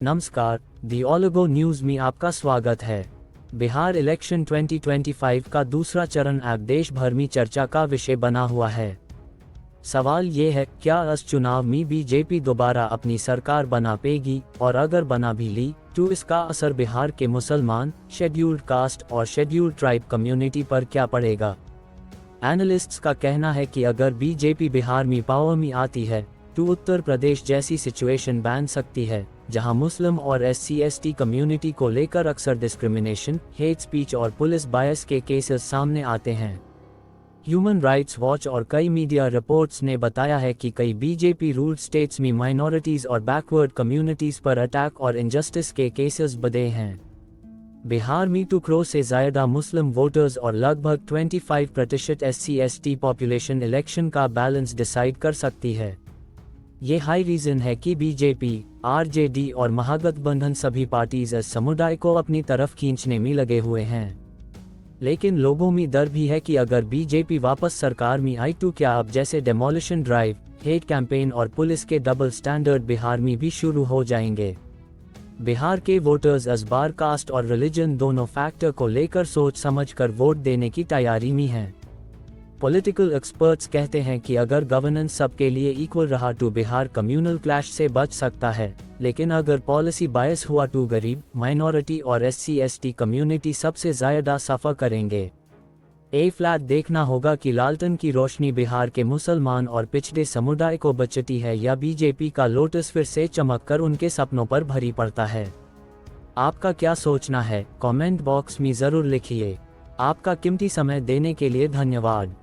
नमस्कार, दी oligo news में आपका स्वागत है। बिहार इलेक्शन 2025 का दूसरा चरण अब देश भर में चर्चा का विषय बना हुआ है। सवाल ये है, क्या इस चुनाव में बीजेपी दोबारा अपनी सरकार बना पाएगी, और अगर बना भी ली तो इसका असर बिहार के मुसलमान, शेड्यूल्ड कास्ट और शेड्यूल्ड ट्राइब कम्युनिटी पर क्या पड़ेगा। एनालिस्ट्स का कहना है कि अगर बीजेपी बिहार में पावर में आती है तो उत्तर प्रदेश जैसी सिचुएशन बन सकती है, जहां मुस्लिम और SC/ST कम्युनिटी को लेकर अक्सर डिस्क्रिमिनेशन, हेट स्पीच और पुलिस बायस के केसेस सामने आते हैं। ह्यूमन राइट्स वॉच और कई मीडिया रिपोर्ट्स ने बताया है कि कई बीजेपी रूल्ड स्टेट्स में माइनॉरिटीज और बैकवर्ड कम्युनिटीज पर अटैक और इनजस्टिस के केसेस बढ़े हैं। बिहार में 2 करोड़ से ज़्यादा मुस्लिम वोटर्स और लगभग 25% SC/ST पॉपुलेशन इलेक्शन का बैलेंस डिसाइड कर सकती है। ये हाई रीजन है कि बीजेपी, RJD और महागठबंधन सभी पार्टीज इस समुदाय को अपनी तरफ खींचने में लगे हुए हैं। लेकिन लोगों में डर भी है कि अगर बीजेपी वापस सरकार में आई तो क्या अब जैसे डेमोलिशन ड्राइव, हेट कैंपेन और पुलिस के डबल स्टैंडर्ड बिहार में भी शुरू हो जाएंगे। बिहार के वोटर्स इस बार कास्ट और रिलीजन दोनों फैक्टर को लेकर सोच समझकर वोट देने की तैयारी में हैं। पॉलिटिकल एक्सपर्ट्स कहते हैं कि अगर गवर्नेंस सबके लिए इक्वल रहा तो बिहार कम्युनल क्लैश से बच सकता है, लेकिन अगर पॉलिसी बायस हुआ तो गरीब, माइनॉरिटी और SC/ST कम्युनिटी सबसे ज़्यादा सफ़र करेंगे। फ्लैट देखना होगा कि लालटेन की रोशनी बिहार के मुसलमान और पिछड़े समुदाय को बचती है या बीजेपी का लोटस फिर से चमक कर उनके सपनों पर भरी पड़ता है। आपका क्या सोचना है, कमेंट बॉक्स में ज़रूर लिखिए। आपका कीमती समय देने के लिए धन्यवाद।